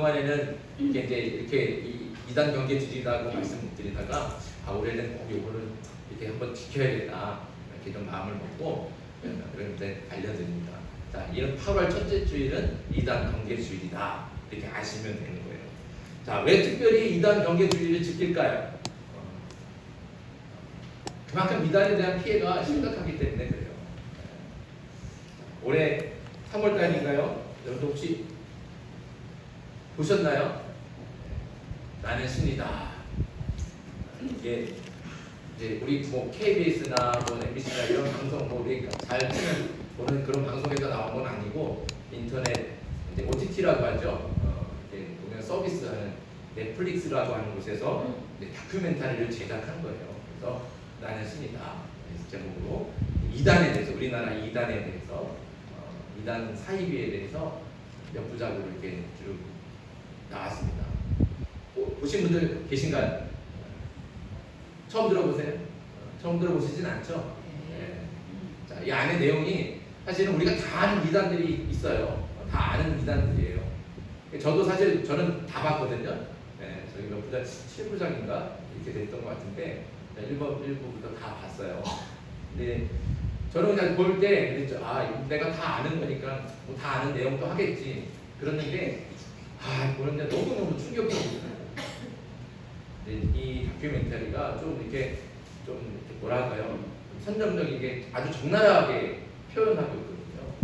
그동안에는 이렇게 이단 경계주의라고 말씀드리다가 올해는 꼭 요거를 이렇게 한번 지켜야겠다 이렇게 좀 마음을 먹고 여러분들 알려드립니다. 자, 이런 8월 첫째 주일은 이단 경계주일이다 이렇게 아시면 되는 거예요. 자, 왜 특별히 이단 경계주의를 지킬까요? 그만큼 이단에 대한 피해가 심각하기 때문에 그래요. 올해 3월달인가요? 여러분 혹시 보셨나요? 나는 신이다. 이게 이제 우리 뭐 KBS나 뭐 MBC나 이런 방송 뭐 우리 잘 보는 그런 방송에서 나온 건 아니고 인터넷 이제 OTT라고 하죠. 이제 보면 서비스하는 넷플릭스라고 하는 곳에서 다큐멘터리를 제작한 거예요. 그래서 나는 신이다 제목으로 이단에 대해서 우리나라 이단에 대해서 이단 사이비에 대해서 몇 부작으로 이렇게 쭉 나왔습니다. 보신 분들 계신가요? 처음 들어보세요? 처음 들어보시진 않죠? 네. 자, 이 안에 내용이 사실은 우리가 다 아는 이단들이 있어요. 다 아는 이단들이에요. 저도 사실 저는 다 봤거든요. 네, 저희 몇 부작, 7부작인가 이렇게 됐던 것 같은데 1부부터 다 봤어요. 근데 저는 그냥 볼 때 그랬죠. 내가 다 아는 거니까 뭐 다 아는 내용도 하겠지. 그랬는데 보는데 너무너무 충격적이더라고요. 이 다큐멘터리가 좀 이렇게 뭐랄까요, 선정적이게 아주 적나라하게 표현하고 있거든요.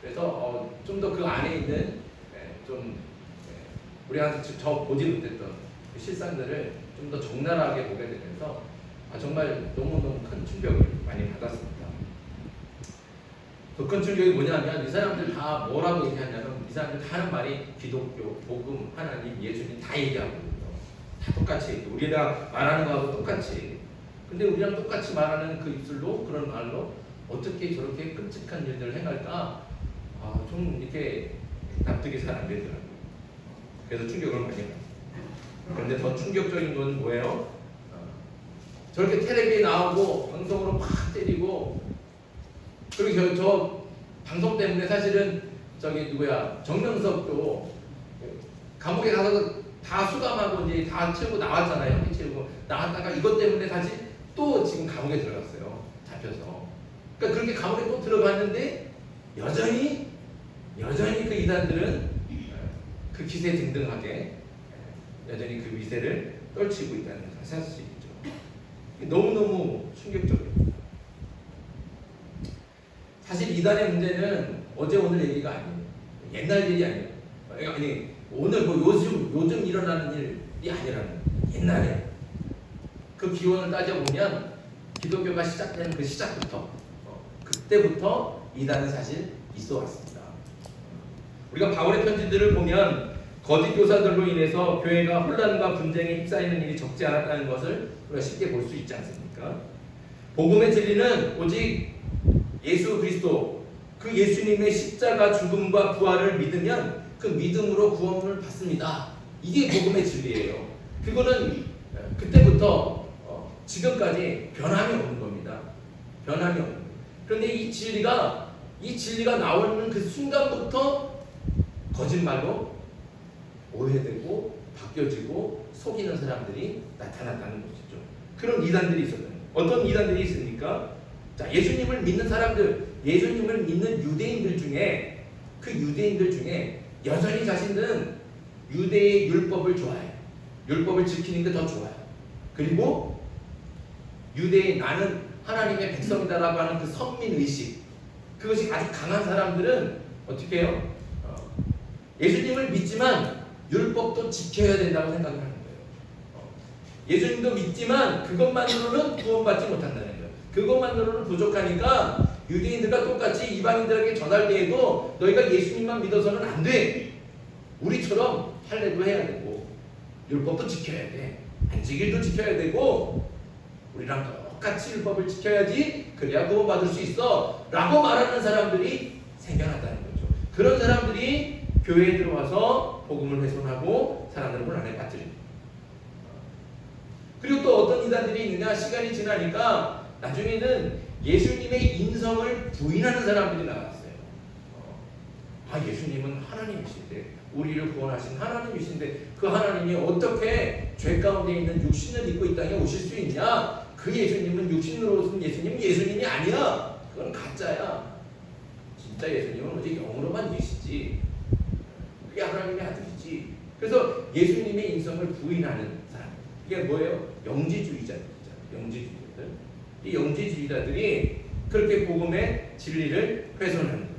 그래서 좀 더 그 안에 있는 우리한테 저 보지 못했던 그 실상들을 좀 더 적나라하게 보게 되면서 정말 너무너무 큰 충격을 많이 받았습니다. 더 큰 충격이 뭐냐면 이 사람들 다 뭐라고 얘기하냐면 이 사람들 다 하는 말이 기독교, 복음, 하나님, 예수님 다 얘기하거든요. 다 똑같이 얘기해. 우리가 말하는 거하고 똑같이. 근데 우리랑 똑같이 말하는 그 입술로 그런 말로 어떻게 저렇게 끔찍한 일들을 행할까? 좀 이렇게 납득이 잘 안 되더라고요. 그래서 충격을 많이 받았어요. 그런데 더 충격적인 건 뭐예요? 저렇게 텔레비에 나오고 방송으로 막 때리고 그리고 저 방송 때문에 사실은 정명석도 감옥에 가서 다 수감하고 이제 다 채우고 나왔잖아요. 형기 채우고 나왔다가 이것 때문에 다시 또 지금 감옥에 들어갔어요. 잡혀서. 그러니까 그렇게 감옥에 또 들어갔는데 여전히 그 이단들은 그 기세 등등하게 여전히 그 위세를 떨치고 있다는 사실이죠. 너무너무 충격적입니다. 사실 이단의 문제는 어제 오늘 얘기가 아니에요. 옛날 일이 아니에요. 아니 오늘 뭐 요즘 일어나는 일이 아니라는 옛날에 그 기원을 따져보면 기독교가 시작되는 그 시작부터 그때부터 이단은 사실 있어 왔습니다. 우리가 바울의 편지들을 보면 거짓 교사들로 인해서 교회가 혼란과 분쟁에 휩싸이는 일이 적지 않았다는 것을 우리가 쉽게 볼 수 있지 않습니까? 복음의 진리는 오직 예수 그리스도 그 예수님의 십자가 죽음과 부활을 믿으면 그 믿음으로 구원을 받습니다. 이게 복음의 진리예요. 그거는 그때부터 지금까지 변함이 없는 겁니다. 변함이 없는 겁니다. 그런데 이 진리가 나오는 그 순간부터 거짓말로 오해되고 바뀌어지고 속이는 사람들이 나타났다는 것이죠. 그런 이단들이 있었던 거예요. 어떤 이단들이 있습니까? 자, 예수님을 믿는 사람들, 예수님을 믿는 유대인들 중에 여전히 자신들은 유대의 율법을 좋아해요. 율법을 지키는 게 더 좋아요. 그리고 유대인 나는 하나님의 백성이다라고 하는 그 선민의식, 그것이 아주 강한 사람들은 어떻게 해요? 예수님을 믿지만 율법도 지켜야 된다고 생각을 하는 거예요. 예수님도 믿지만 그것만으로는 구원받지 못한다는 거예요. 그것만으로는 부족하니까 유대인들과 똑같이 이방인들에게 전할 때에도 너희가 예수님만 믿어서는 안 돼. 우리처럼 할례도 해야 되고 율법도 지켜야 돼. 안식일도 지켜야 되고 우리랑 똑같이 율법을 지켜야지 그래야 구원받을 수 있어 라고 말하는 사람들이 생겨났다는 거죠. 그런 사람들이 교회에 들어와서 복음을 훼손하고 사람들을 혼란에 빠뜨립니다. 그리고 또 어떤 이단들이 있느냐, 시간이 지나니까 나중에는 예수님의 인성을 부인하는 사람들이 나왔어요. 예수님은 하나님이신데 우리를 구원하신 하나님이신데 그 하나님이 어떻게 죄 가운데 있는 육신을 입고 이 땅에 오실 수 있냐? 그 예수님은 육신으로 오신 예수님이 아니야. 그건 가짜야. 진짜 예수님은 오직 영으로만 계시지. 그게 하나님의 아들이지. 그래서 예수님의 인성을 부인하는 사람. 이게 뭐예요? 영지주의자들이죠. 영지주의자들. 이 영지주의자들이 그렇게 복음의 진리를 훼손하는 거죠.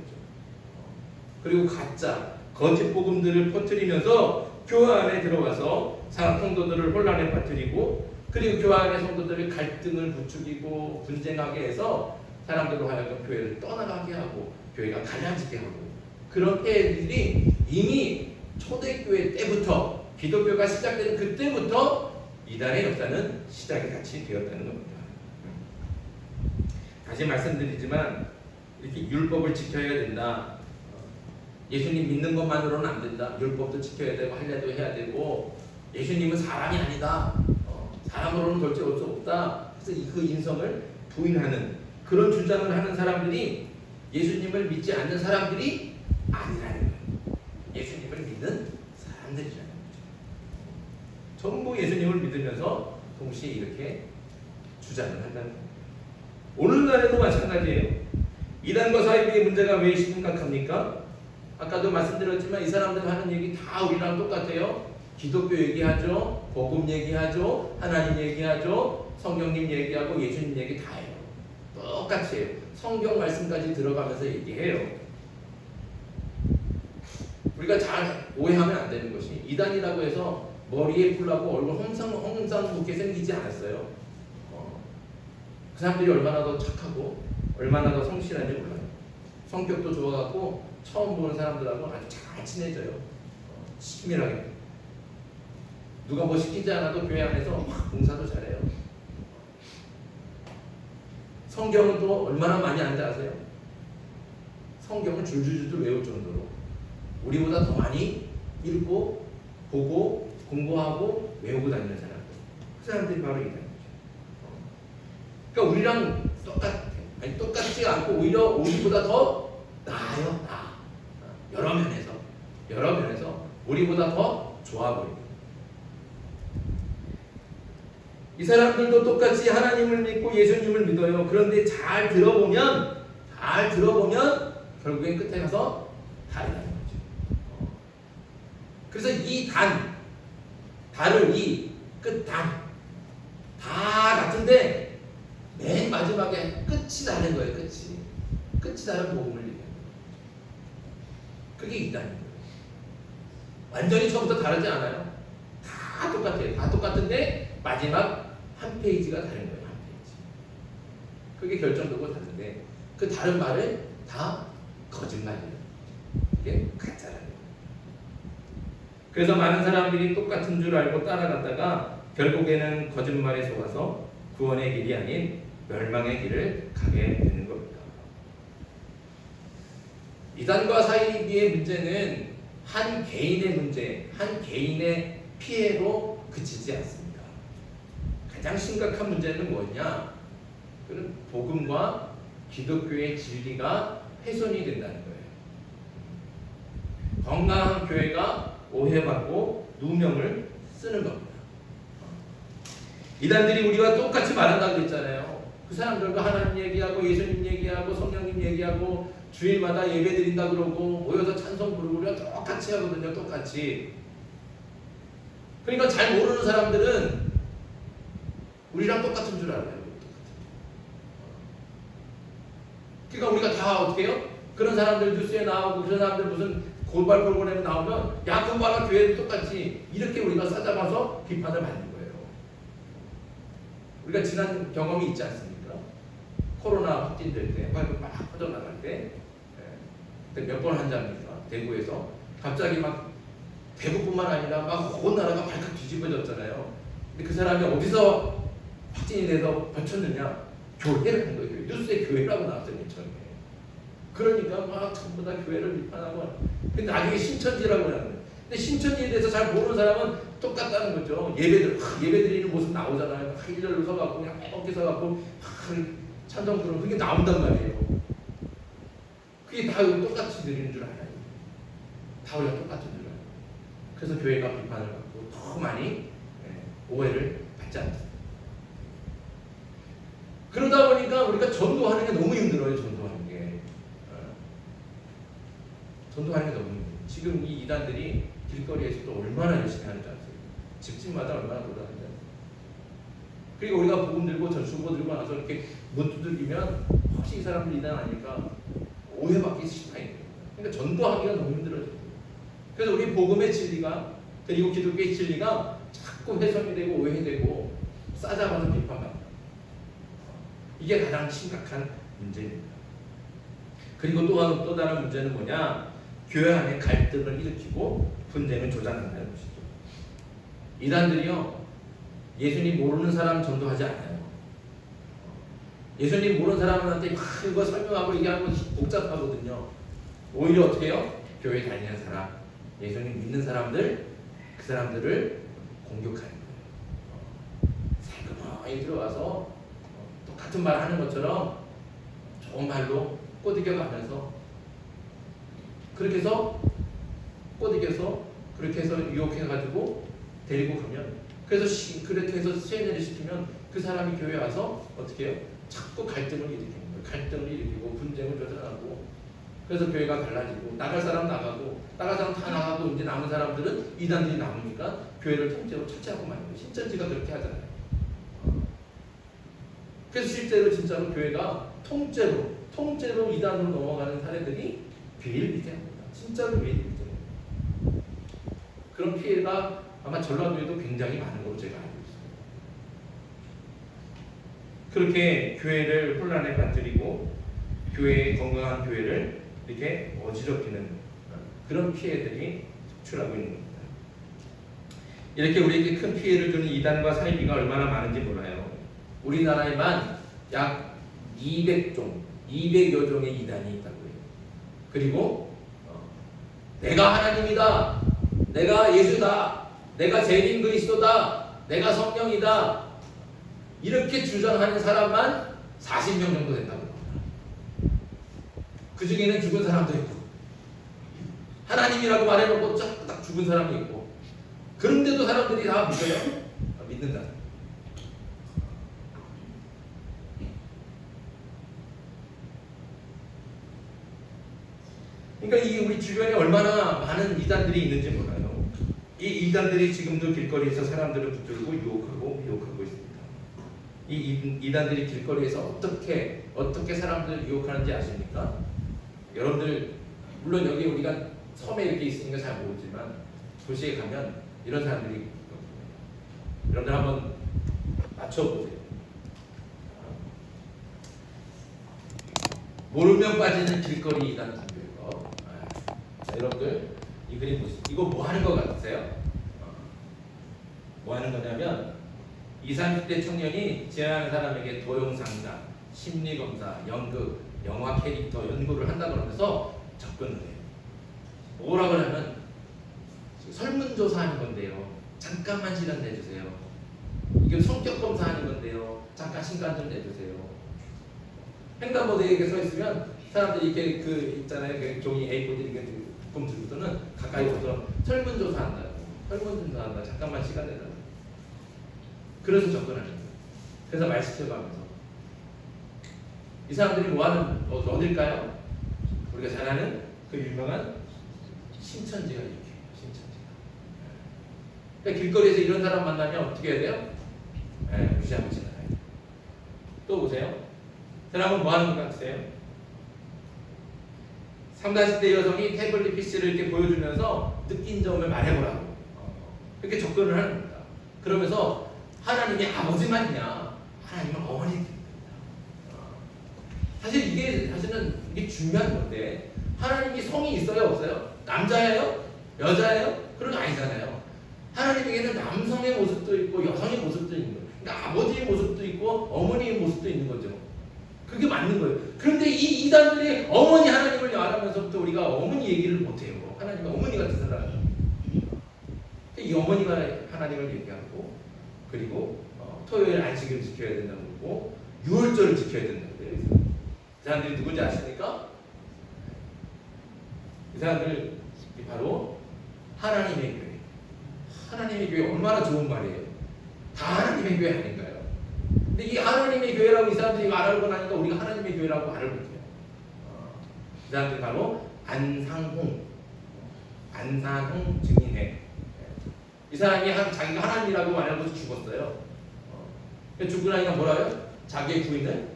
그리고 가짜, 거짓 복음들을 퍼뜨리면서 교회 안에 들어와서 성도들을 혼란에 빠뜨리고 그리고 교회 안의 성도들의 갈등을 부추기고 분쟁하게 해서 사람들로 하여금 교회를 떠나가게 하고 교회가 갈라지게 하고 그런 애들이 이미 초대교회 때부터 기독교가 시작되는 그때부터 이단의 역사는 시작이 같이 되었다는 겁니다. 다시 말씀드리지만 이렇게 율법을 지켜야 된다. 예수님 믿는 것만으로는 안 된다. 율법도 지켜야 되고 할례도 해야 되고 예수님은 사람이 아니다. 사람으로는 절대 올 수 없다. 그래서 그 인성을 부인하는 그런 주장을 하는 사람들이 예수님을 믿지 않는 사람들이 아니라는 거예요. 예수님을 믿는 사람들이라는 거죠. 전부 예수님을 믿으면서 동시에 이렇게 주장을 한다는 거예요. 오늘날에도 마찬가지예요. 이단과 사이비의 문제가 왜 심각합니까? 아까도 말씀드렸지만 이 사람들 하는 얘기 다 우리랑 똑같아요. 기독교 얘기하죠. 복음 얘기하죠. 하나님 얘기하죠. 성경님 얘기하고 예수님 얘기 다 해요. 똑같이 해요. 성경 말씀까지 들어가면서 얘기해요. 우리가 잘 오해하면 안 되는 것이 이단이라고 해서 머리에 풀라고 얼굴 홍상무게 생기지 않았어요. 그 사람들이 얼마나 더 착하고 얼마나 더 성실한지 몰라요. 성격도 좋아갖고 처음 보는 사람들하고 아주 잘 친해져요. 친밀하게. 누가 뭐 시키지 않아도 교회 안에서 막 봉사도 잘해요. 성경은 또 얼마나 많이 아는지 아세요? 성경을 줄줄줄 외울 정도로 우리보다 더 많이 읽고 보고 공부하고 외우고 다니는 사람들. 그 사람들이 바로 이단이죠. 그러니까 우리랑 똑같아. 아니 똑같지 않고 오히려 우리보다 더 나아요. 나. 여러 면에서 우리보다 더 좋아 보입니다. 이 사람들도 똑같이 하나님을 믿고 예수님을 믿어요. 그런데 잘 들어보면 결국엔 끝에 가서 다르다는 거죠. 그래서 이 달을 이 끝단 다 같은데 맨 마지막에 끝이 다른 거예요. 끝이 다른 복음을 얘기하는 거예요. 그게 이단인 거예요. 완전히 처음부터 다르지 않아요. 다 똑같아요. 다 똑같은데 마지막 한 페이지가 다른 거예요. 한 페이지. 그게 결정되고 다른데 그 다른 말은 다 거짓말이에요. 이게 가짜라는 거예요. 그래서 많은 사람들이 똑같은 줄 알고 따라갔다가 결국에는 거짓말에 속아서 구원의 길이 아닌 멸망의 길을 가게 되는 겁니다. 이단과 사이비의 문제는 한 개인의 문제, 한 개인의 피해로 그치지 않습니다. 가장 심각한 문제는 뭐냐? 그는 복음과 기독교의 진리가 훼손이 된다는 거예요. 건강한 교회가 오해받고 누명을 쓰는 겁니다. 이단들이 우리와 똑같이 말한다고 그랬잖아요. 그 사람들과 하나님 얘기하고 예수님 얘기하고 성령님 얘기하고 주일마다 예배 드린다 그러고 모여서 찬송 부르고 우리가 똑같이 하거든요. 똑같이. 그러니까 잘 모르는 사람들은 우리랑 똑같은 줄 알아요. 그러니까 우리가 다 어떻게 해요? 그런 사람들 뉴스에 나오고 그런 사람들 무슨 고발 프로그램에 나오면 야 그거 봐라 교회도 똑같이 이렇게 우리가 싸잡아서 비판을 받는 거예요. 우리가 지난 경험이 있지 않습니까? 코로나 확진될 때 화이트 막 퍼져나갈 때 몇 번 환자입니까? 대구에서 갑자기 막 대구뿐만 아니라 막 온 나라가 발칵 뒤집어졌잖아요. 근데 그 사람이 어디서 확진이 돼서 버텼느냐? 교회라는 거예요. 뉴스에 교회라고 나왔어요. 처음에. 그러니까 막 전부 다 교회를 비판하고 근데 나중에 신천지라고 하는 거예요. 근데 신천지에 대해서 잘 모르는 사람은 똑같다는 거죠. 예배 드리는 모습 나오잖아요. 일렬로 서갖고 그냥 빼곡히 서갖고 찬송 부르면 그게 나온단 말이에요. 그게 다 똑같이 드리는 줄 알아요. 다 우리가 똑같은 줄 알아요. 그래서 교회가 비판을 받고 더 많이 오해를 받지 않습니다. 그러다 보니까 우리가 전도하는 게 너무 힘들어요. 전도하는 게. 전도하는 게 너무 힘들어요. 지금 이 이단들이 길거리에서도 얼마나 열심히 하는지 아세요? 집집마다 얼마나 돌아다니는지 아세요? 그리고 우리가 복음 들고 전수보 들고 나서 이렇게 문 두들기면 혹시 이 사람들 이단 아닐까 오해받기 시작해요. 그러니까 전도하기가 너무 힘들어져요. 그래서 우리 복음의 진리가 그리고 기독교의 진리가 자꾸 훼손이 되고 오해되고 싸잡아서 비판받는다. 이게 가장 심각한 문제입니다. 그리고 또 다른 문제는 뭐냐? 교회 안에 갈등을 일으키고 분쟁을 조장한다는 것이죠. 이단들이요, 예수님 모르는 사람 전도하지 않아요. 예수님 모르는 사람한테 막 이거 설명하고 얘기하고 복잡하거든요. 오히려 어떻게 해요? 교회 다니는 사람, 예수님 믿는 사람들, 그 사람들을 공격하는 거예요. 살금하게 들어가서 똑같은 말 하는 것처럼 좋은 말로 꼬드겨가면서 그렇게 해서 꼬드겨서 그렇게 해서 유혹해가지고 데리고 가면 그렇게 해서 세뇌를 시키면 그 사람이 교회 와서 어떻게 해요? 자꾸 갈등을 일으키는 거예요. 갈등을 일으키고 분쟁을 조장하고 그래서 교회가 갈라지고 나갈 사람 나가고 나갈 사람 다 나가고 이제 남은 사람들은 이단들이 남으니까 교회를 통째로 차지하고 마는 거예요. 신천지가 그렇게 하잖아요. 그래서 실제로 진짜로 교회가 통째로 이단으로 넘어가는 사례들이 비일비재합니다. 진짜로 비일비재해요. 그런 피해가 아마 전라도에도 굉장히 많은 걸로 제가 알고 있습니다. 그렇게 교회를 혼란에 빠뜨리고 건강한 교회를 이렇게 어지럽히는 그런 피해들이 속출하고 있는 겁니다. 이렇게 우리에게 큰 피해를 주는 이단과 사이비가 얼마나 많은지 몰라요. 우리나라에만 약 200여 종의 이단이 있다고 해요. 그리고 내가 하나님이다, 내가 예수다, 내가 재림 그리스도다, 내가 성령이다 이렇게 주장하는 사람만 40명 정도 된다고 합니다. 그 중에는 죽은 사람도 있고 하나님이라고 말해놓고 딱 죽은 사람이 있고 그런데도 사람들이 다 믿어요? 믿는다. 그러니까 이게 우리 주변에 얼마나 많은 이단들이 있는지 몰라요. 이 이단들이 지금도 길거리에서 사람들을 붙들고 유혹하고 있습니다. 이 이단들이 길거리에서 어떻게 사람들을 유혹하는지 아십니까? 여러분들 물론 여기 우리가 섬에 이렇게 있으니까 잘 모르지만 도시에 가면 이런 사람들이 있거든요. 여러분들 한번 맞춰보세요. 모르면 빠지는 길거리 이단 분들. 자, 여러분들 이 그림 보시죠. 이거 뭐 하는 것 같으세요? 뭐 하는 거냐면 20, 30대 청년이 지향하는 사람에게 도용상담, 심리검사, 연극, 영화 캐릭터 연구를 한다 그러면서 접근을 해요. 뭐라고 하냐면 설문조사하는 건데요. 잠깐만 시간 내주세요. 이게 성격 검사하는 건데요. 잠깐 시간 좀 내주세요. 횡단보도에 이렇게 서 있으면 사람들이 이렇게 그 있잖아요. 그 종이 A4 이렇게 품 들고서는 가까이 와서 설문조사한다고. 설문조사한다. 잠깐만 시간 내달라고. 그래서 접근하는 거예요. 그래서 말 시켜가면서 이 사람들이 뭐하는 어딜까요? 우리가 잘 아는 그 유명한 신천지가 이렇게 해요. 신천지가. 그러니까 길거리에서 이런 사람 만나면 어떻게 해야 돼요? 무시하고 지나가요. 또 보세요. 사람은 뭐 하는 것 같으세요? 30, 40대 여성이 태블릿 PC를 이렇게 보여주면서 느낀 점을 말해보라고 이렇게 접근을 하는 겁니다. 그러면서 하나님이 아버지만 있냐? 하나님은 어머니. 사실은 이게 중요한 건데 하나님이 성이 있어요, 없어요? 남자예요? 여자예요? 그런 거 아니잖아요. 하나님에게는 남성의 모습도 있고 여성의 모습도 있는 거예요. 그러니까 아버지의 모습도 있고 어머니의 모습도 있는 거죠. 그게 맞는 거예요. 그런데 이 이단들이 어머니 하나님을 말하면서부터 우리가 어머니 얘기를 못해요. 하나님은 어머니 같은 사람. 이 어머니가 하나님을 얘기하고 그리고 토요일 안식일을 지켜야 된다고 그러고 6월절을 지켜야 된다고 그래요. 이 사람들이 누군지 아십니까? 이 사람들이 바로 하나님의 교회, 하나님의 교회 얼마나 좋은 말이에요. 다 하나님의 교회 아닌가요? 근데 이 하나님의 교회라고 이 사람들이 알고 나니까 우리가 하나님의 교회라고 말을 못해요. 이 사람들이 바로 안상홍 증인회. 이 사람이 자기가 하나님이라고 말하고서 죽었어요. 죽고 나니까 뭐라요? 자기의 부인은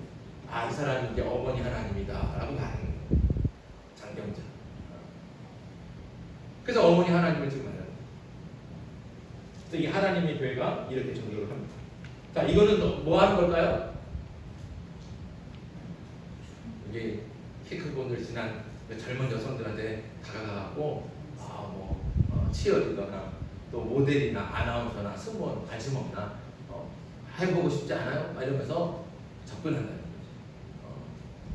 이 사람이 이제 어머니 하나님이다 라고 말하는 거예요. 장경자. 그래서 어머니 하나님을 지금 말하는 거예요. 이 하나님의 교회가 이렇게 전도를 합니다. 자, 이거는 뭐 하는 걸까요? 이게 키 크고 늘씬한 젊은 여성들한테 다가가고 치어리더나 또 모델이나 아나운서나 승무원 관심 없나 해보고 싶지 않아요? 이러면서 접근한다는 거죠.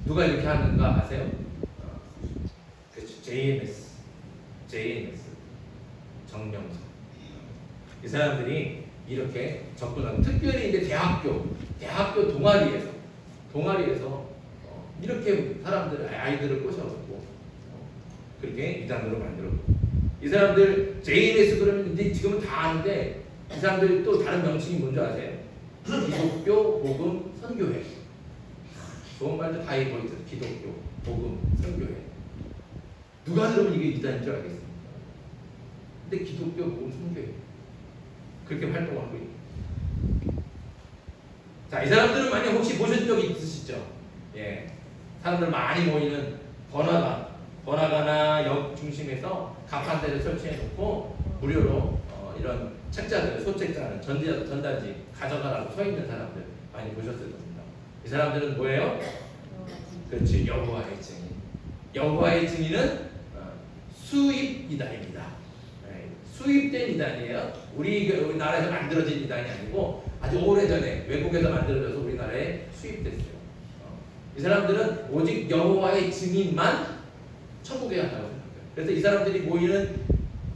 누가 이렇게 하는가 아세요? 그렇죠. JMS 정명석. 이 사람들이 이렇게 접근하고 특별히 이제 대학교 동아리에서 이렇게 아이들을 꼬셔갖고 그렇게 이단으로 만들었고 이 사람들 JMS 그러면 이제 지금은 다 아는데 이 사람들 또 다른 명칭이 뭔지 아세요? 기독교 복음 선교회. 좋은 말도 다 있죠. 기독교 복음 선교회. 누가 들으면 이게 이단인 줄 알겠습니까? 근데 기독교 복음 선교회 그렇게 활동하고 있고. 자, 이 사람들은 만약 혹시 보신 적이 있으시죠? 예, 사람들 많이 모이는 번화가나 역 중심에서 가판대를 설치해 놓고 무료로 이런 책자들, 소책자는 전단지 가져가라고 서 있는 사람들 많이 보셨을 겁니다. 이 사람들은 뭐예요? 그렇지, 여호와의 증인. 여호와의 증인은 수입 이단입니다. 수입된 이단이에요. 우리나라에서 만들어진 이단이 아니고 아주 오래전에 외국에서 만들어져서 우리나라에 수입됐어요. 이 사람들은 오직 여호와의 증인만 천국에 간다고 생각해요. 그래서 이 사람들이 모이는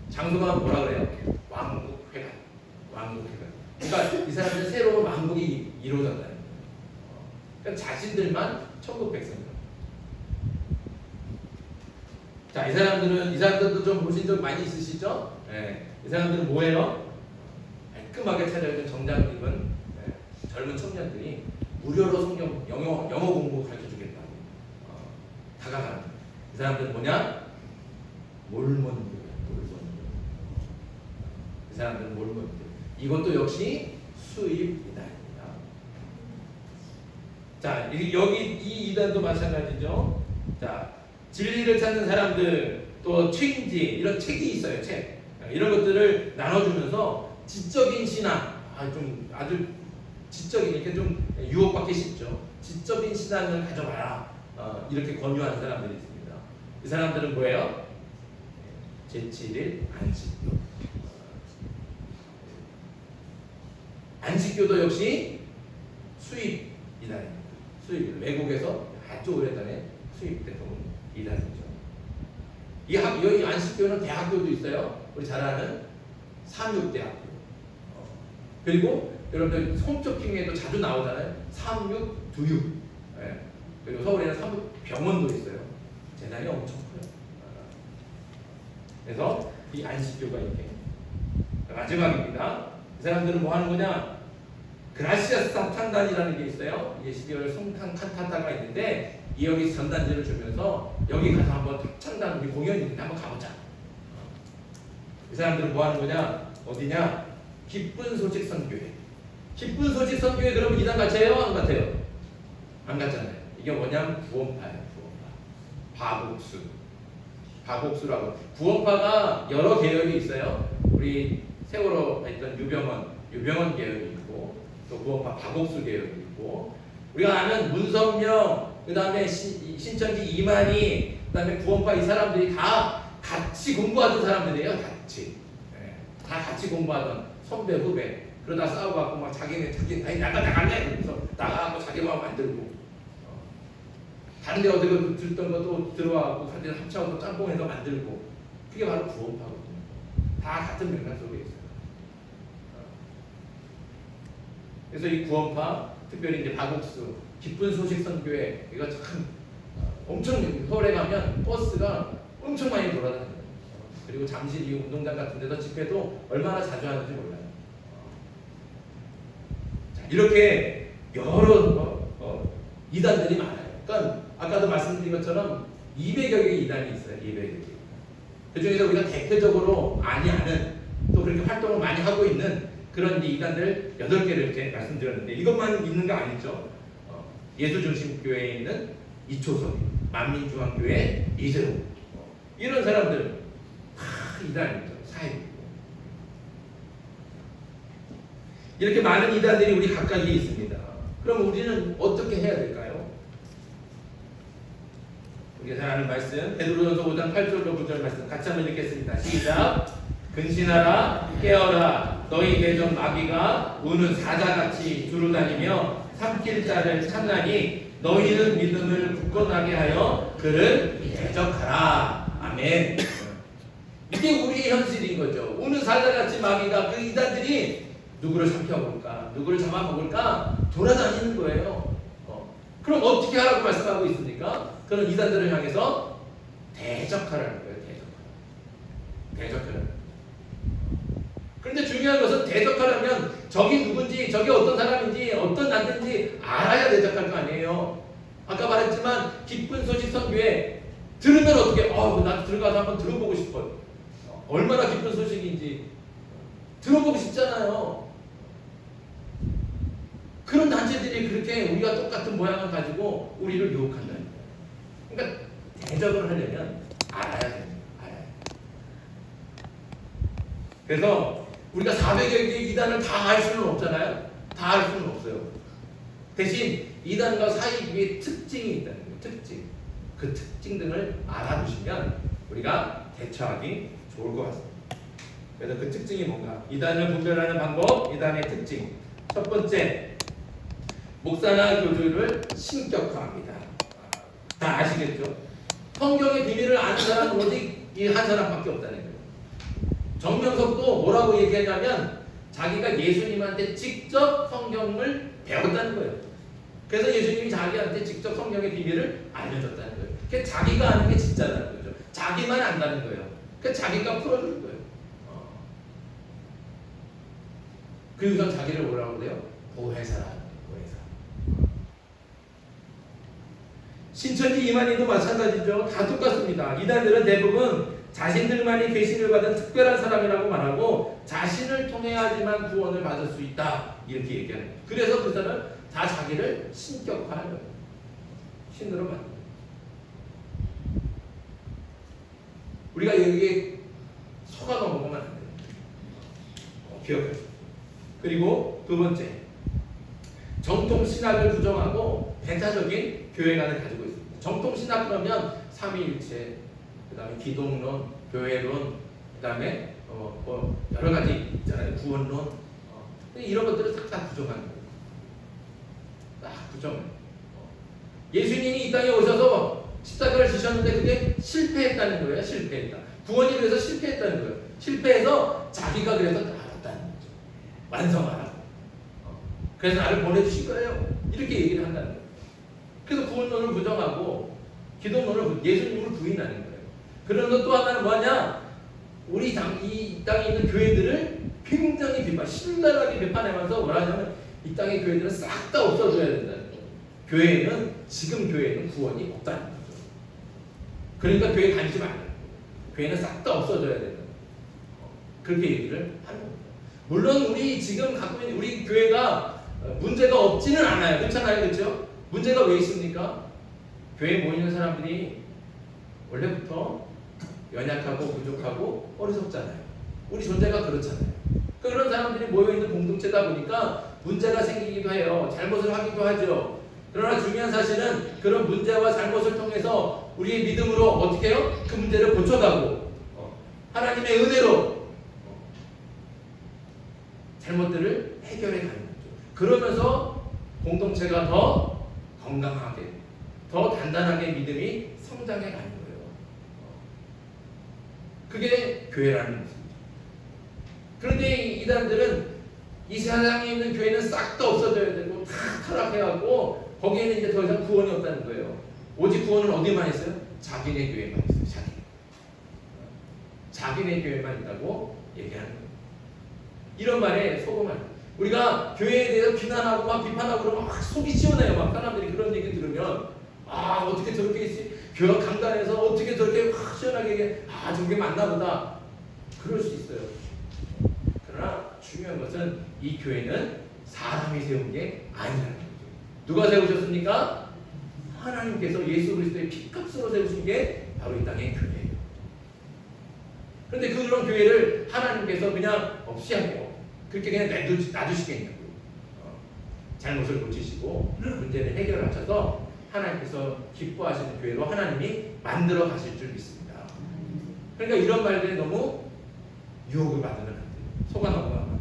장소가 뭐라 그래요? 왕국회관. 그러니까 이 사람들은 새로운 왕국이 이루어졌다는 거예요. 그러니까 자신들만 천국 백성이에요. 자, 이 사람들도 좀 보신 적 많이 있으시죠? 네. 이 사람들은 뭐예요? 깔끔하게 차려입은 정장 입은 젊은 청년들이 무료로 성경 영어 공부 가르쳐 주겠다고 다가가는 거예요. 이 사람들은 뭐냐? 몰몬교회. 이 사람들은 몰몬교회. 이것도 역시 수입이단입니다. 자, 여기 이 이단도 마찬가지죠. 자, 진리를 찾는 사람들 또 책임지 이런 책이 있어요. 책 이런 것들을 나눠주면서 지적인 신앙 좀 아주 지적인 이렇게 좀 유혹받기 쉽죠. 지적인 신앙을 가져봐라 이렇게 권유하는 사람들이 있습니다. 이 사람들은 뭐예요? 제7일 안식교. 안식교도 역시 수입 이단입니다. 수입 외국에서 아주 오래전에 수입된 이단이죠. 여기 안식교는 대학교도 있어요. 우리 잘 아는 삼육대학교. 그리고 여러분들 홈쇼핑에도 자주 나오잖아요. 삼육두육. 네. 그리고 서울에는 삼육병원도 있어요. 재단이 엄청 커요. 그래서 이 안식교가 이렇게 마지막입니다. 이 사람들은 뭐 하는 거냐? 그라시아스 사탄단이라는 게 있어요. 이게 12월 성탄 칸타타가 있는데 여기 전단지를 주면서 여기 가서 한번 합창단 우리 공연이 있는데 한번 가보자. 이 사람들은 뭐 하는 거냐? 어디냐? 기쁜 소식 선교회. 기쁜 소식 선교회 그러면 이단 같아요? 안 같아요? 안 같잖아요. 이게 뭐냐면 구원파예요. 구원파. 바복수라고. 구원파가 여러 계열이 있어요. 우리 세월호 했던 유병원 계열이 있고 또 구원파 바복수 계열이 있고 우리가 아는 문성명 그 다음에 신천지 이만희 그 다음에 구원파 이 사람들이 다 같이 공부하던 사람들이에요. 다 같이 공부하던 선배 후배 그러다 싸워갖고 막 자기네 나갈래 그러면서 나가갖고 자기 마음 만들고 다른 데 어디 들던 것도 들어와갖고 사실 합쳐서 짬뽕해서 만들고 그게 바로 구원파거든요. 다 같은 맥락 속에 있어요. 그래서 이 구원파 특별히 이제 바국수 기쁜 소식 선교회 이거 참 엄청 서울에 가면 버스가 엄청 많이 돌아다녀요. 그리고 잠실 이 운동장 같은 데서 집회도 얼마나 자주 하는지 몰라요. 자, 이렇게 여러 이단들이 많아요. 그러니까 아까도 말씀드린 것처럼 200여 개의 이단이 있어요. 200여 개. 그 중에서 우리가 대표적으로 많이 아는 또 그렇게 활동을 많이 하고 있는 그런 이단들 8개를 이렇게 말씀드렸는데 이것만 있는 거 아니죠. 예수중심교회에 있는 이초섭, 만민중앙교회 이재호 이런 사람들 다 이단이죠. 사이고 이렇게 많은 이단들이 우리 각각에 있습니다. 그럼 우리는 어떻게 해야 될까요? 우리가 잘 아는 말씀 베드로전서 5장 8절로 9절 말씀 같이 한번 읽겠습니다. 시작. 근신하라 깨어라 너희 대적 마귀가 우는 사자같이 두루다니며 삼킬 자를 찾나니 너희는 믿음을 굳건하게 하여 그를 대적하라. 아멘. 이게 우리의 현실인 거죠. 우는 사자같이 마귀가 그 이단들이 누구를 삼켜볼까 누구를 잡아먹을까 돌아다니는 거예요. 그럼 어떻게 하라고 말씀하고 있습니까? 그런 이단들을 향해서 대적하라는 거예요. 대적하라는. 그런데 중요한 것은 대적하려면 적이 누군지 적이 어떤 사람인지 어떤 난인지 알아야 대적할 거 아니에요. 아까 말했지만 기쁜 소식 선교회 들으면 어떻게 나도 들어가서 한번 들어보고 싶어요. 얼마나 기쁜 소식인지 들어보고 싶잖아요. 그런 단체들이 그렇게 우리가 똑같은 모양을 가지고 우리를 유혹한다는 거예요. 그러니까 대적을 하려면 알아야 됩니다. 알아야. 그래서 우리가 400여 개의 이단을 다 알 수는 없잖아요. 다 알 수는 없어요. 대신 이단과 사이비의 특징이 있다는 거예요. 특징. 그 특징 등을 알아두시면 우리가 대처하기 좋을 것 같습니다. 그래서 그 특징이 뭔가? 이단을 분별하는 방법, 이단의 특징. 첫 번째, 목사나 교주를 신격화합니다. 다 아시겠죠? 성경의 비밀을 아는 사람은 오직 이 한 사람밖에 없다는 거예요. 정명석도 뭐라고 얘기하냐면 자기가 예수님한테 직접 성경을 배웠다는 거예요. 그래서 예수님이 자기한테 직접 성경의 비밀을 알려줬다는 거예요. 그게 자기가 아는 게 진짜라는 거죠. 자기만 안다는 거예요. 그래서 자기가 풀어주는 거예요. 그리고선 자기를 뭐라고 그래요? 보혜사라. 보혜사. 신천지 이만희도 마찬가지죠. 다 똑같습니다. 이단들은 대부분 자신들만이 계시를 받은 특별한 사람이라고 말하고 자신을 통해야지만 구원을 받을 수 있다 이렇게 얘기하는 거예요. 그래서 그 사람은 다 자기를 신격화하는 거예요. 신으로 만든 거예요. 우리가 여기에 속아 넘어가면 안 돼요. 기억하세요. 그리고 두 번째, 정통 신학을 부정하고 배타적인 교회관을 가지고 있습니다. 정통 신학 그러면 삼위일체, 그다음에 기독론, 교회론, 그다음에 여러 가지 있잖아요. 구원론, 이런 것들을 다 부정하는 거예요. 딱 부정해요. 예수님이 이 땅에 오셔서 십자가를 지셨는데 그게 실패했다는 거예요. 실패했다. 구원이 그래서 실패했다는 거예요. 실패해서 자기가 그래서 나왔다는 거죠. 완성하라고. 그래서 나를 보내주신 거예요. 이렇게 얘기를 한다는 거예요. 그래서 구원론을 부정하고 기독론을 예수님을 부인하는 거예요. 그러면서 또 하나는 뭐냐? 우리 이 땅에 있는 교회들을 굉장히 신랄하게 비판하면서 뭐라 하냐면 이 땅의 교회들은 싹 다 없어져야 된다는 거예요. 교회는 지금 교회는 구원이 없다는 거죠. 그러니까 교회 다니지 말라는 거예요. 교회는 싹 다 없어져야 된다. 그렇게 얘기를 하는 겁니다. 물론 우리 지금 갖고 있는 우리 교회가 문제가 없지는 않아요. 그렇잖아요. 그렇죠? 문제가 왜 있습니까? 교회에 모이는 사람들이 원래부터 연약하고 부족하고 어리석잖아요. 우리 존재가 그렇잖아요. 그런 사람들이 모여있는 공동체다 보니까 문제가 생기기도 해요. 잘못을 하기도 하죠. 그러나 중요한 사실은 그런 문제와 잘못을 통해서 우리의 믿음으로 어떻게 해요? 그 문제를 고쳐가고 하나님의 은혜로 잘못들을 해결해 가는 거죠. 그러면서 공동체가 더 건강하게, 더 단단하게 믿음이 성장해 가는 거예요. 그게 교회라는 것입니다. 그런데 이단들은 이 세상에 있는 교회는 싹 다 없어져야 되고 다 타락해갖고 거기에는 이제 더 이상 구원이 없다는 거예요. 오직 구원은 어디만 있어요? 자기네 교회만 있어요. 자기네 교회만 있다고 얘기하는 거예요. 이런 말에 속으면 우리가 교회에 대해서 비난하고 막 비판하고 그러면 막 속이 시원해요. 막 사람들이 그런 얘기 들으면 어떻게 저렇게 있지? 교회 강단에서 어떻게 저렇게 확 시원하게 얘기해? 저게 맞나 보다. 그럴 수 있어요. 그러나 중요한 것은 이 교회는 사람이 세운 게 아니라는 거죠. 누가 세우셨습니까? 하나님께서 예수 그리스도의 피값으로 세우신 게 바로 이 땅의 교회예요. 그런데 그런 교회를 하나님께서 그냥 없이 하고 그렇게 그냥 놔두시겠냐고요. 잘못을 고치시고 문제를 해결하셔서 하나님께서 기뻐하시는 교회로 하나님이 만들어 가실 줄 믿습니다. 그러니까 이런 말들에 너무 유혹을 받으면 안 돼요. 속아 넘어가면 안 돼요.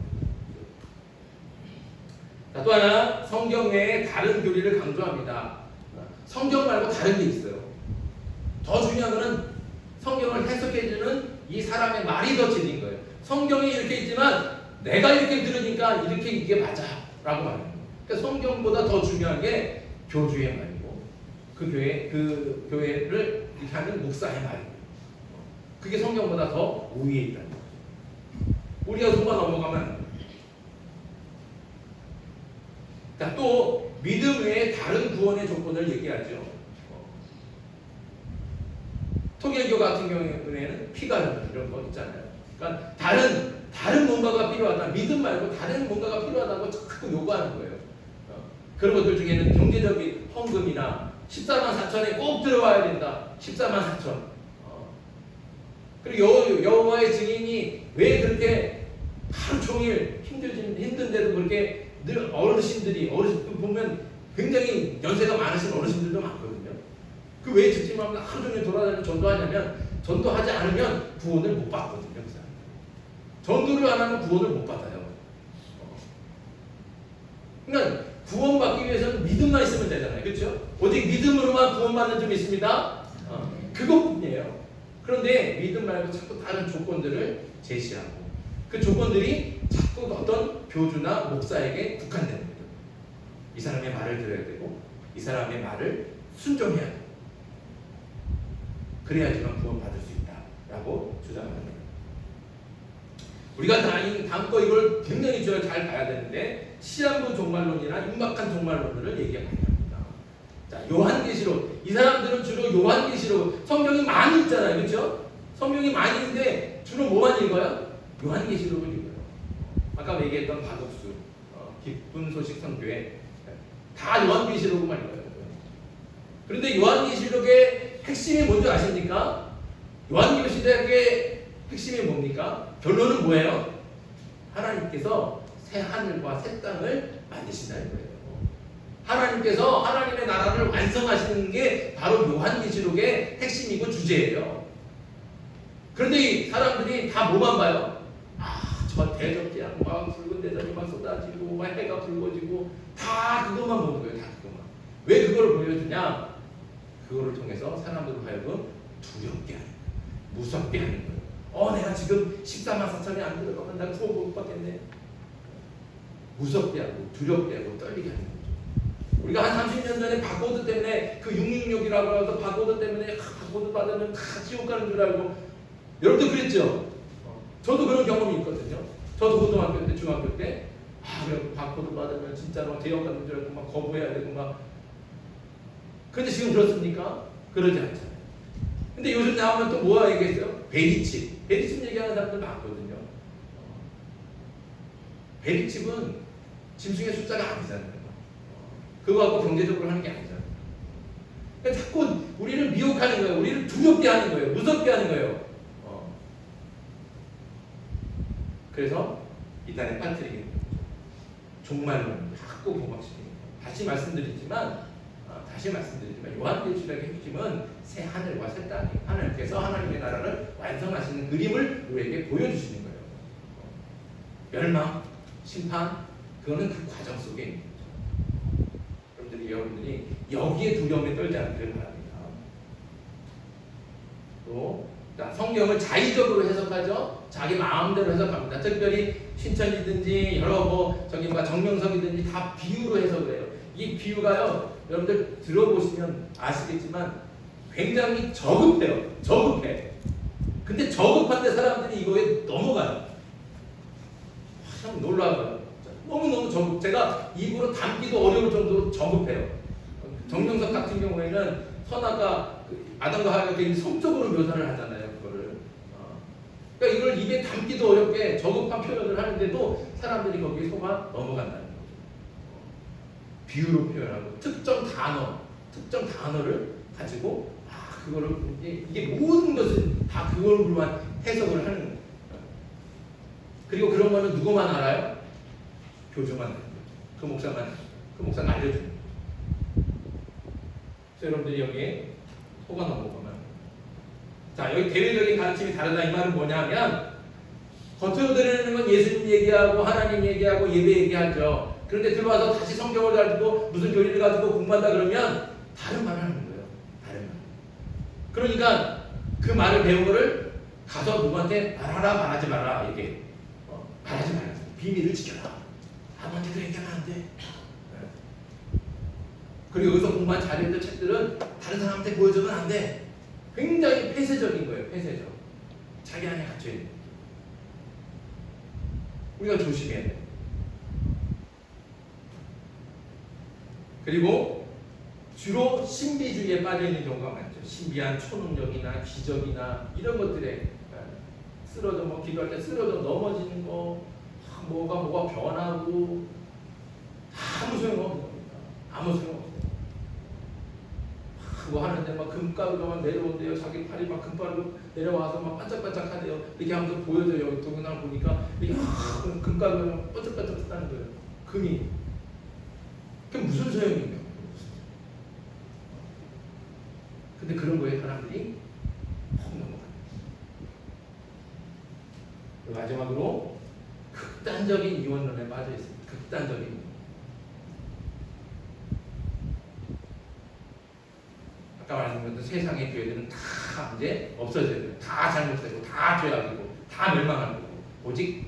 자, 또 하나 성경 외에 다른 교리를 강조합니다. 성경 말고 다른 게 있어요. 더 중요한 것은 성경을 해석해주는 이 사람의 말이 더 진리인 거예요. 성경이 이렇게 있지만 내가 이렇게 들으니까 이렇게 이게 맞아 라고 말해요. 그러니까 성경보다 더 중요한 게 교주의 말이고 그 교회를 이렇게 하는 목사의 말이고 그게 성경보다 더 우위에 있다는 거예요. 우리가 속아 넘어가면 안 돼요. 자, 또 믿음 외에 다른 구원의 조건을 얘기하죠. 통일교 같은 경우에는 피가 이런 거 있잖아요. 그러니까 다른 뭔가가 필요하다. 믿음 말고 다른 뭔가가 필요하다고 자꾸 요구하는 거예요. 그런 것들 중에는 경제적인 헌금이나 14만 4천에 꼭 들어와야 된다. 14만 4천. 그리고 여호와의 증인이 왜 그렇게 하루 종일 힘든데도 그렇게 늘 어르신 보면 굉장히 연세가 많으신 어르신들도 많거든요. 그 왜 집집마다 하루 종일 돌아다니며 전도하냐면 전도하지 않으면 구원을 못 받거든요. 그 사람. 전도를 안 하면 구원을 못 받아요. 그러니까 구원받기 위해서는 믿음만 있으면 되잖아요. 그렇죠? 오직 믿음으로만 구원받는 줄 믿습니다. 그것뿐이에요. 그런데 믿음 말고 자꾸 다른 조건들을 제시하고 그 조건들이 자꾸 어떤 교주나 목사에게 국한되는 거죠. 이 사람의 말을 들어야 되고 이 사람의 말을 순종해야 되고 그래야지만 구원받을 수 있다라고 주장하는 거예요. 우리가 다음 거 이걸 굉장히 잘 봐야 되는데 시한부 종말론이나 임박한 종말론을 얘기 많이 합니다. 자, 요한계시록. 이 사람들은 주로 요한계시록. 성경이 많이 있잖아요. 그렇죠? 성경이 많이 있는데 주로 뭐만 읽어요? 요한계시록을 읽어요. 아까 얘기했던 바둑수, 기쁜 소식 선교회 다 요한계시록만 읽어요. 그런데 요한계시록의 핵심이 뭔지 아십니까? 요한계시록의 핵심이 뭡니까? 결론은 뭐예요? 하나님께서 새 하늘과 새 땅을 만드신다는 거예요. 하나님께서 하나님의 나라를 완성하시는 게 바로 요한계시록의 핵심이고 주제예요. 그런데 이 사람들이 다 뭐만 봐요? 저 대적제한 막 붉은 대접이 막 쏟아지고 막 해가 붉어지고 다 그것만 보는 거예요. 다 그것만. 왜 그걸 보여주냐? 그거를 통해서 사람들을 하여금 두렵게 하는 거예요. 무섭게 하는 거예요. 내가 지금 14만 4천이 안 들어가면 나 구원 못 받겠네. 무섭게 하고 두렵게 하고 떨리게 하는 거죠. 우리가 한 30년 전에 바코드 때문에 그 666이라고 해서 바코드 때문에 바코드 받으면 다 지옥 가는 줄 알고 여러분도 그랬죠? 저도 그런 경험이 있거든요. 저도 고등학교 때, 중학교 때 그래 바코드 받으면 진짜로 대역 가는 줄 알고 막 거부해야 되고 막. 그런데 지금 그렇습니까? 그러지 않잖아요. 근데 요즘 나오면 또 뭐가 얘기했어요? 베리칩. 베리칩 얘기하는 사람들 많거든요. 베리칩은 짐승의 숫자가 아니잖아요. 그거 갖고 경제적으로 하는 게 아니잖아요. 그러니까 자꾸 우리를 미혹하는 거예요. 우리를 두렵게 하는 거예요. 무섭게 하는 거예요. 그래서 이 땅에 빠뜨리게 됩니다. 종말론 자꾸 봉합시키는 거예요. 다시 말씀드리지만 요한계시록의 핵심은 새 하늘과 새 땅이 하나님께서 하나님의 나라를 완성하시는 그림을 우리에게 보여주시는 거예요. 멸망, 심판, 그거는 그 과정 속에 있는 거죠. 여러분들이 여기에 두려움에 떨지 않기를 바랍니다. 또 성경을 자의적으로 해석하죠. 자기 마음대로 해석합니다. 특별히 신천이든지 여러 정명석이든지 다 비유로 해석을 해요. 이 비유가요, 여러분들 들어보시면 아시겠지만 굉장히 저급해요. 저급해. 근데 저급한데 사람들이 이거에 넘어가요. 참 놀라워요. 너무너무 저급. 제가 입으로 담기도 어려울 정도로 저급해요. 정명석 같은 경우에는 선아가 아담과 하와가 굉장히 성적으로 묘사를 하잖아요. 그거를. 그러니까 이걸 입에 담기도 어렵게 저급한 표현을 하는데도 사람들이 거기에 속아 넘어간다는 거죠. 비유로 표현하고 특정 단어를 가지고 그거를 이게 모든 것을 다 그걸로만 해석을 하는 거예요. 그리고 그런 거는 누구만 알아요? 교주만 알아요. 그 목사가 알려주는 거예요. 그래서 여러분들이 여기에 속아 넘어가면 자, 여기 대외적인 가르침이 다르다 이 말은 뭐냐면 겉으로 드러내는 건 예수님 얘기하고 하나님 얘기하고 예배 얘기하죠. 그런데 들어와서 다시 성경을 가지고 무슨 교리를 가지고 공부한다 그러면 다른 말을 하는 거예요. 다른 말. 그러니까 그 말을 배운 거를 가서 누구한테 말하라 말하지 마라 이게 말하지 말라. 비밀을 지켜라. 아무한테도 얘기하면 안 돼. 그리고 여기서 공부한 자료들 책들은 다른 사람한테 보여주면 안 돼. 굉장히 폐쇄적인 거예요. 폐쇄적. 자기 안에 갇혀 있는. 우리가 조심해야 돼. 그리고 주로 신비주의에 빠져 있는 경우가 많죠. 신비한 초능력이나 기적이나 이런 것들에 쓰러져 기도할 때 쓰러져 넘어지는 거, 뭐가 변하고 아무 소용없는 겁니다. 아무 소용없어요. 그거 하는데 막 금가루가 막 내려온대요. 자기 팔이 막 금가루 내려와서 막 반짝반짝하대요. 이렇게 하면서 보여줘요. 동영상을 보니까 이게 금가루가 막 반짝반짝하다는 거예요. 금이. 그게 무슨 소용이에요? 근데 그런 거에 사람들이 확 넘어가요. 마지막으로 극단적인 이원론에 빠져 있습니다. 극단적인. 아까 말씀드렸던 세상의 교회들은 다 이제 없어져야 돼요. 다 잘못되고, 다 죄악이고, 다 멸망하는 거고, 오직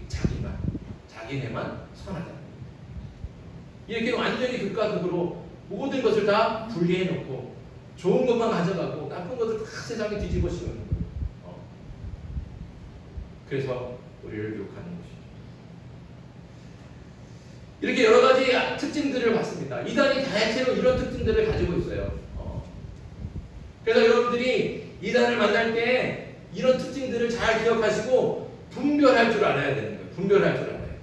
자기네만 선하다. 이렇게 완전히 극과 극으로 모든 것을 다 분리해 놓고, 좋은 것만 가져가고, 나쁜 것을 다 세상에 뒤집어 씌우는 거예요. 그래서 우리를 유혹하는 것이죠. 이렇게 여러 가지 특징들을 봤습니다. 이단이 대체로 이런 특징들을 가지고 있어요. 그래서 여러분들이 이단을 만날 때 이런 특징들을 잘 기억하시고 분별할 줄 알아야 되는 거예요. 분별할 줄 알아야 돼요.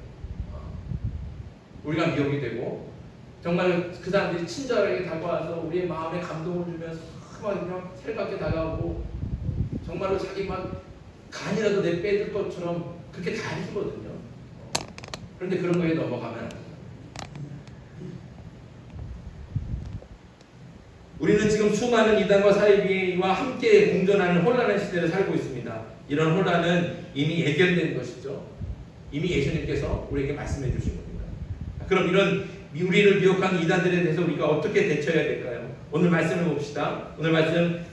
우리가 미혹이 되고 정말 그 사람들이 친절하게 다가와서 우리의 마음에 감동을 주면서 막 그냥 살갑게 다가오고 정말로 자기 막 간이라도 내 빼들 것처럼 그렇게 다 해주거든요. 그런데 그런 거에 넘어가면 안 돼요. 우리는 지금 수많은 이단과 사이비와 함께 공존하는 혼란한 시대를 살고 있습니다. 이런 혼란은 이미 예견된 것이죠. 이미 예수님께서 우리에게 말씀해 주신 겁니다. 그럼 이런 우리를 미혹한 이단들에 대해서 우리가 어떻게 대처해야 될까요? 오늘 말씀을 봅시다. 오늘 말씀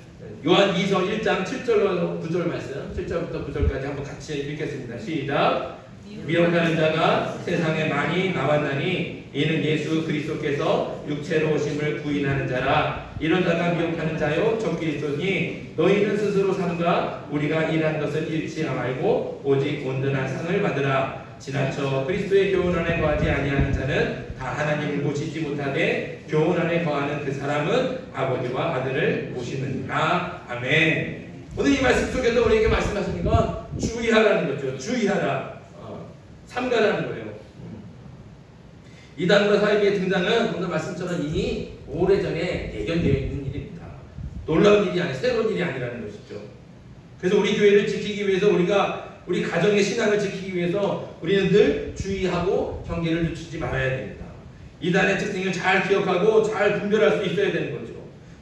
요한 2서 1장 7절로 9절 말씀 7절부터 9절까지 한번 같이 읽겠습니다. 시작. 미혹하는 자가 세상에 많이 나왔나니 이는 예수 그리스도께서 육체로 오심을 부인하는 자라. 이런 자가 미혹하는 자요 적그리스도니 너희는 스스로 삼가 우리가 일한 것을 잃지 말고 오직 온전한 상을 받으라. 지나쳐 그리스도의 교훈 안에 거하지 아니하는 자는 다 하나님을 보시지 못하되 교훈 안에 거하는 그 사람은 아버지와 아들을 보시느니라. 아멘. 오늘 이 말씀 속에서 우리에게 말씀하시는 건 주의하라는 거죠. 주의하라. 삼가라는 거예요. 이단과 사이비의 등장은 오늘 말씀처럼 이미 오래전에 예견되어 있는 일입니다. 놀라운 일이 아니, 새로운 일이 아니라는 것이죠. 그래서 우리 교회를 지키기 위해서 우리 가정의 신앙을 지키기 위해서 우리는 늘 주의하고 경계를 늦추지 말아야 됩니다. 이단의 특징을 잘 기억하고 잘 분별할 수 있어야 되는 거죠.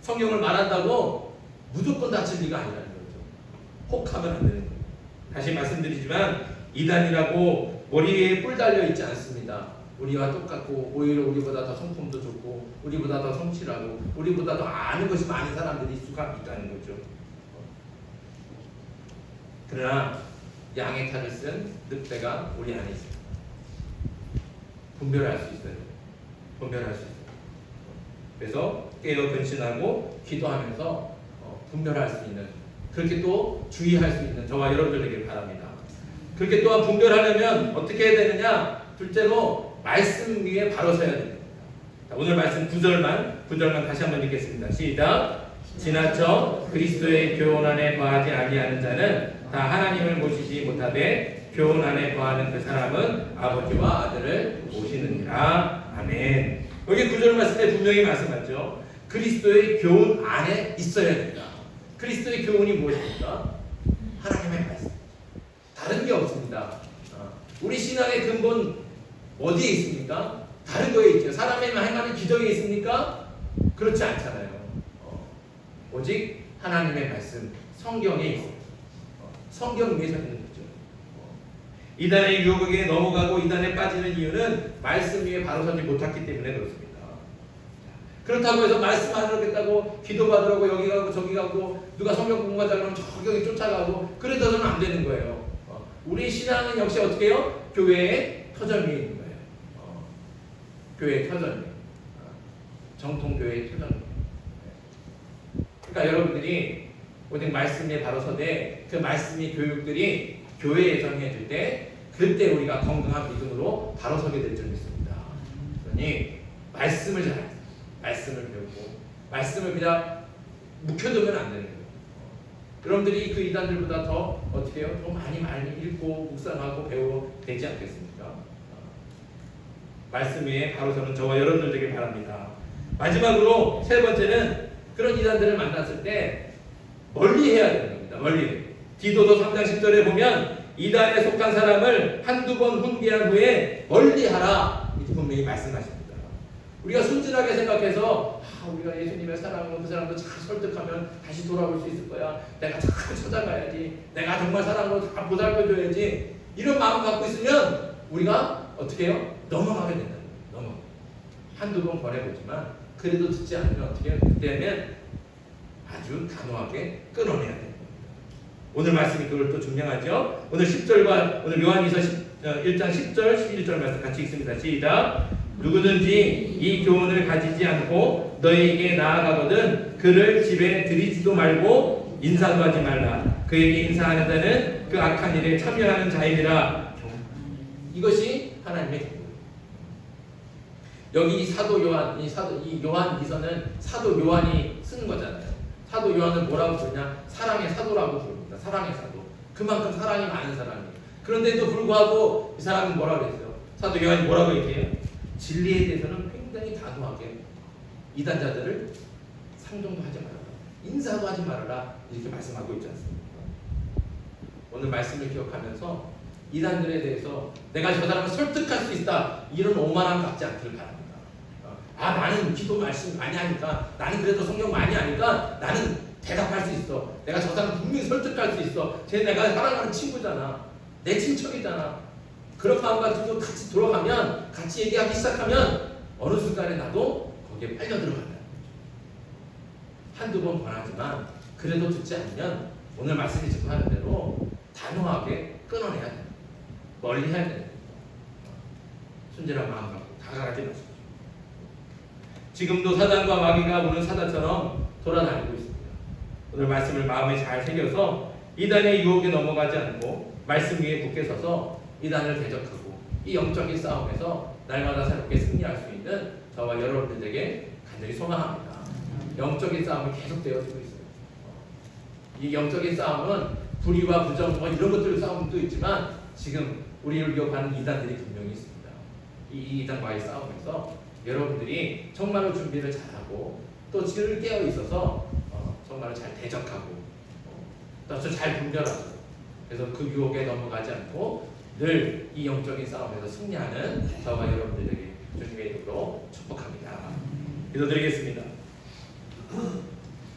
성경을 말한다고 무조건 다칠 리가 아니라는 거죠. 혹하면 안 되는 거예요. 다시 말씀드리지만 이단이라고 머리에 뿔 달려 있지 않습니다. 우리와 똑같고 오히려 우리보다 더 성품도 좋고 우리보다 더 성실하고 우리보다 더 아는 것이 많은 사람들이 수가 있다는 거죠. 그러나 양의 탈을 쓴 늑대가 우리 안에 있습니다. 분별할 수 있어요. 분별할 수 있어요. 그래서 깨어 근신하고 기도하면서 분별할 수 있는 그렇게 또 주의할 수 있는 저와 여러분들 되길 바랍니다. 그렇게 또한 분별하려면 어떻게 해야 되느냐? 둘째로 말씀 위에 바로 서야 됩니다. 자, 오늘 말씀 9절만 다시 한번 읽겠습니다. 시작. 지나쳐 그리스도의 교훈 안에 거하지 아니하는 자는 다 하나님을 모시지 못하되 교훈 안에 거하는 그 사람은 아버지와 아들을 모시느니라. 아멘. 여기 9절 말씀에 분명히 말씀하죠. 그리스도의 교훈 안에 있어야 된다. 그리스도의 교훈이 무엇입니까? 하나님의 말씀. 다른 게 없습니다. 우리 신앙의 근본 어디에 있습니까? 다른 거에 있죠. 사람의 행하는 기적에 있습니까? 그렇지 않잖아요. 오직 하나님의 말씀, 성경에 있어요. 성경 위에 서 있는 거죠. 이단의 유혹에 넘어가고 이단에 빠지는 이유는 말씀 위에 바로 서지 못했기 때문에 그렇습니다. 그렇다고 해서 말씀 안 하겠다고 기도받으라고 여기 가고 저기 가고 누가 성경 공부하자 그러면 저기 쫓아가고 그래서는 안 되는 거예요. 우리 신앙은 역시 어떻게 해요? 교회의 터전 위에 있는 거예요. 교회의 터전 위에. 정통 교회의 터전 위에. 그러니까 여러분들이 오직 말씀에 바로 서되 그 말씀의 교육들이 교회에 전해질 때 그때 우리가 건강한 믿음으로 바로 서게 될 줄 믿습니다. 그러니 말씀을 잘 말씀을 배우고 말씀을 그냥 묵혀두면 안 되는 거예요. 여러분들이 그 이단들보다 더 어떻게 해요? 더 많이 읽고 묵상하고 배워 되지 않겠습니까? 말씀 위에 바로 서는 저와 여러분들 되길 바랍니다. 마지막으로 세 번째는 그런 이단들을 만났을 때 멀리 해야 되는 겁니다. 멀리. 디도서 3장 10절에 보면 이단에 속한 사람을 한두 번 훈계한 후에 멀리 하라. 이렇게 분명히 말씀하십니다. 우리가 순진하게 생각해서 우리가 예수님의 사랑으로 그 사람도 잘 설득하면 다시 돌아올 수 있을 거야. 내가 잘 찾아가야지. 내가 정말 사랑으로 다 보살펴줘야지. 이런 마음 갖고 있으면 우리가 어떻게 해요? 넘어가게 된다는 거예요. 넘어가. 한두 번 권해보지만 그래도 듣지 않으면 어떻게 해요? 그때는 아주 단호하게 끊어내야 됩니다. 오늘 말씀이 그걸 또 증명하죠. 오늘 10절과 오늘 요한일서 1장 10절, 11절 말씀 같이 읽습니다. 시작. 누구든지 이 교훈을 가지지 않고 너희에게 나아가거든 그를 집에 들이지도 말고 인사도 하지 말라. 그에게 인사하는 자는 그 악한 일에 참여하는 자이니라. 이것이 하나님의 교훈. 여기 사도 요한, 이 요한이서는 사도 요한이 쓴 거잖아요. 사도 요한을 뭐라고 부르냐? 사랑의 사도라고 부릅니다. 사랑의 사도. 그만큼 사랑이 많은 사람이에요. 그런데도 불구하고 이 사람은 뭐라고 했어요? 사도 요한이 뭐라고 얘기해요? 진리에 대해서는 굉장히 단호하게 이단자들을 상종도 하지 말아라. 인사도 하지 말아라. 이렇게 말씀하고 있지 않습니까? 오늘 말씀을 기억하면서 이단들에 대해서 내가 저 사람을 설득할 수 있다. 이런 오만함 갖지 않기를 바랍니다. 나는 기도 말씀 많이 하니까 나는 그래도 성경 많이 하니까 나는 대답할 수 있어. 내가 저 사람 분명히 설득할 수 있어. 쟤 내가 사랑하는 친구잖아. 내 친척이잖아. 그런 마음 가지고 같이 돌아가면 같이 얘기하기 시작하면 어느 순간에 나도 거기에 빨려 들어간다. 한두 번 권하지만 그래도 듣지 않으면 오늘 말씀이 지금 하는 대로 단호하게 끊어내야 돼. 멀리 해야 돼. 순진한 마음 갖고 다가가지 마십시오. 지금도 사단과 마귀가 우는 사자처럼 돌아다니고 있습니다. 오늘 말씀을 마음에 잘 새겨서 이단의 유혹에 넘어가지 않고 말씀 위에 굳게 서서 이단을 대적하고 이 영적인 싸움에서 날마다 새롭게 승리할 수 있는 저와 여러분들에게 간절히 소망합니다. 영적인 싸움이 계속 되어지고 있어요. 이 영적인 싸움은 불의와 부정 이런 것들 싸움도 있지만 지금 우리를 위협하는 이단들이 분명히 있습니다. 이 이단과의 싸움에서 여러분들이 정말로 준비를 잘하고 또 지를 깨어 있어서 정말로 잘 대적하고 또 잘 분별하고 그래서 그 유혹에 넘어가지 않고 늘 이 영적인 싸움에서 승리하는 저와 여러분들에게 주님의 이름으로 축복합니다. 기도드리겠습니다.